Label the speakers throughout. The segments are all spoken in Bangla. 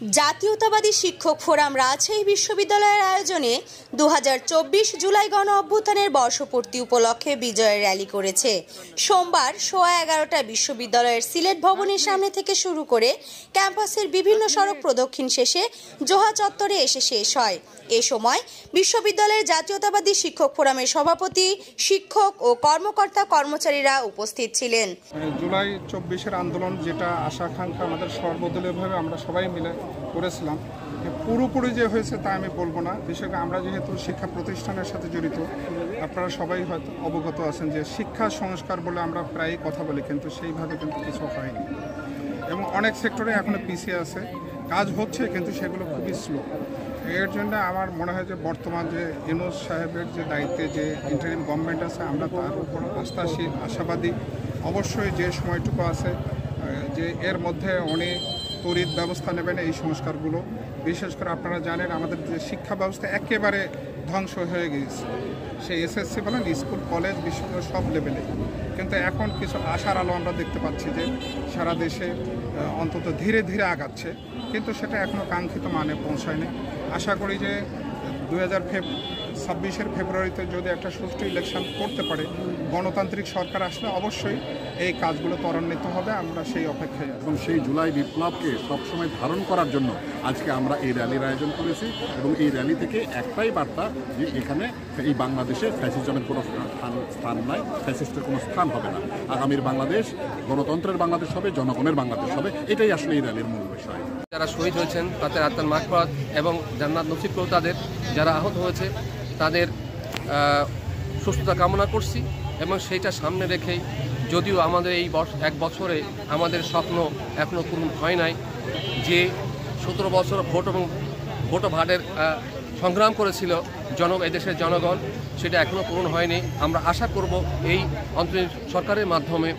Speaker 1: জাতীয়তাবাদী শিক্ষক ফোরাম রাজশাহী বিশ্ববিদ্যালয়ের আয়োজনে 2024 জুলাই গণ অভ্যুত্থানের বর্ষপূর্তি উপলক্ষে বিজয়ের র্যালি করেছে। সোমবার 11:15টায় বিশ্ববিদ্যালয়ের সিলেট ভবনের সামনে থেকে শুরু করে ক্যাম্পাসের বিভিন্ন সড়ক প্রদক্ষিণ শেষে জোহা চত্বরে এসে শেষ হয়। এ সময় বিশ্ববিদ্যালয়ের জাতীয়তাবাদী শিক্ষক ফোরামের সভাপতি, শিক্ষক ও কর্মকর্তা কর্মচারীরা উপস্থিত ছিলেন।
Speaker 2: জুলাই 24-এর আন্দোলন যেটা আশা আকাঙ্ক্ষা আমাদের সর্বদলীয়ভাবে আমরা সবাই মিলে করেছিলাম, পুরোপুরি যে হয়েছে তা আমি বলবো না। বিশেষ করে আমরা যেহেতু শিক্ষা প্রতিষ্ঠানের সাথে জড়িত, আপনারা সবাই হয়তো অবগত আছেন যে শিক্ষা সংস্কার বলে আমরা প্রায়ই কথা বলি, কিন্তু সেইভাবে কিন্তু কিছু হয়নি এবং অনেক সেক্টরে এখনো পিছিয়ে আছে। কাজ হচ্ছে কিন্তু সেগুলো খুবই স্লো। এর জন্য আমার মনে হয় যে বর্তমান যে ইউনূস সাহেবের যে দায়িত্বে যে ইন্টারিম গভর্নমেন্ট আছে, আমরা তার উপর আস্থাশীল, আশাবাদী। অবশ্যই যে সময়টুকু আছে যে এর মধ্যে অনেক তড়িৎ ব্যবস্থা নেবেন এই সংস্কারগুলো। বিশেষ করে আপনারা জানেন আমাদের যে শিক্ষা ব্যবস্থা একেবারে ধ্বংস হয়ে গিয়েছে, সেই এসএসসি বলেন, স্কুল, কলেজ, বিশ্ববিদ্যালয় সব লেভেলে। কিন্তু এখন কিছু আশার আলো আমরা দেখতে পাচ্ছি যে সারা দেশে অন্তত ধীরে ধীরে আগাচ্ছে, কিন্তু সেটা এখনও কাঙ্ক্ষিত মানে পৌঁছায়নি। আশা করি যে 2026-এর ফেব্রুয়ারিতে যদি একটা সুষ্ঠু ইলেকশন করতে পারে, গণতান্ত্রিক সরকার আসলে অবশ্যই এই কাজগুলো ত্বরান্বিত হবে। আমরা সেই অপেক্ষায় আছি।
Speaker 3: এবং সেই জুলাই বিপ্লবকে সবসময় ধারণ করার জন্য আজকে আমরা এই র্যালির আয়োজন করেছি এবং এই র্যালি থেকে একটাই বার্তা যে এখানে এই বাংলাদেশে ফ্যাসিজমের কোনো স্থান নাই, ফ্যাসিস্টের কোনো স্থান হবে না। আগামীর বাংলাদেশ গণতন্ত্রের বাংলাদেশ হবে, জনগণের বাংলাদেশ হবে। এটাই আসলে এই র্যালির মূল বিষয়।
Speaker 4: যারা শহীদ হয়েছেন তাদের আত্মার মাগফিরাত এবং জান্নাত নসিব করুন, তাদের যারা আহত হয়েছে তাদের সুস্থতা কামনা করছি এবং সেইটা সামনে রেখেই, যদিও আমাদের এই এক বছরে আমাদের স্বপ্ন এখনও পূরণ হয় নাই, যে 17 বছর ভোট ও ভাটের সংগ্রাম করেছিল এদেশের জনগণ, সেটা এখনও পূরণ হয়নি। আমরা আশা করব এই অন্তর্বর্তী সরকারের মাধ্যমে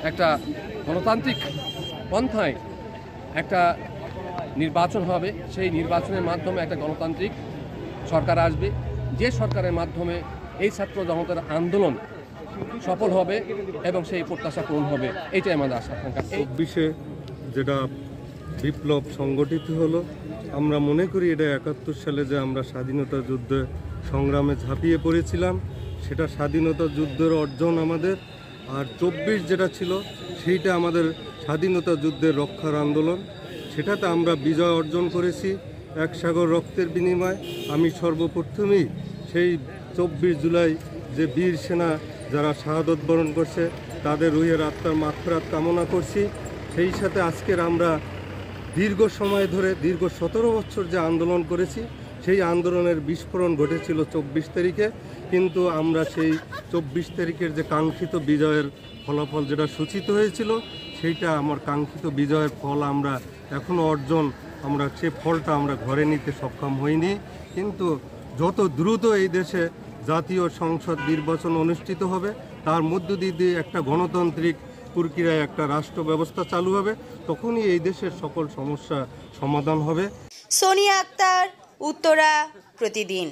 Speaker 4: একটা গণতান্ত্রিক পন্থায় একটা নির্বাচন হবে, সেই নির্বাচনের মাধ্যমে একটা গণতান্ত্রিক সরকার আসবে, যে সরকারের মাধ্যমে এই ছাত্র জনতার আন্দোলন সফল হবে এবং সেই প্রত্যাশা পূরণ হবে। এটাই আমাদের আশা আকাঙ্ক্ষা।
Speaker 5: 24-এ যেটা বিপ্লব সংগঠিত হলো, আমরা মনে করি এটা 71 সালে যে আমরা স্বাধীনতা যুদ্ধে সংগ্রামে ঝাঁপিয়ে পড়েছিলাম, সেটা স্বাধীনতা যুদ্ধের অর্জন আমাদের। আর 24 যেটা ছিল সেইটা আমাদের স্বাধীনতা যুদ্ধের রক্ষার আন্দোলন, সেটাতে আমরা বিজয় অর্জন করেছি এক সাগর রক্তের বিনিময়ে। আমি সর্বপ্রথমেই সেই 24 জুলাই যে বীর সেনা যারা শাহাদত বরণ করছে তাদের রুহের আত্মার মাগফিরাত কামনা করছি। সেই সাথে আজকের আমরা দীর্ঘ সময় ধরে, দীর্ঘ 17 বছর যে আন্দোলন করেছি, সেই আন্দোলনের বিস্ফোরণ ঘটেছিল 24 তারিখে। কিন্তু আমরা সেই 24 তারিখের যে কাঙ্ক্ষিত বিজয়ের ফলাফল যেটা সূচিত হয়েছিল, সেইটা আমার কাঙ্ক্ষিত বিজয়ের ফল আমরা এখনও সে ফলটা আমরা ঘরে নিতে সক্ষম হইনি। কিন্তু যত দ্রুত এই দেশে জাতীয় সংসদ নির্বাচন অনুষ্ঠিত হবে, তার মধ্য দিয়ে একটা গণতান্ত্রিক প্রক্রিয়ায় একটা রাষ্ট্র ব্যবস্থা চালু হবে, তখনই এই দেশের সকল সমস্যা সমাধান হবে।
Speaker 1: সোনিয়া আক্তার, উত্তরা প্রতিদিন।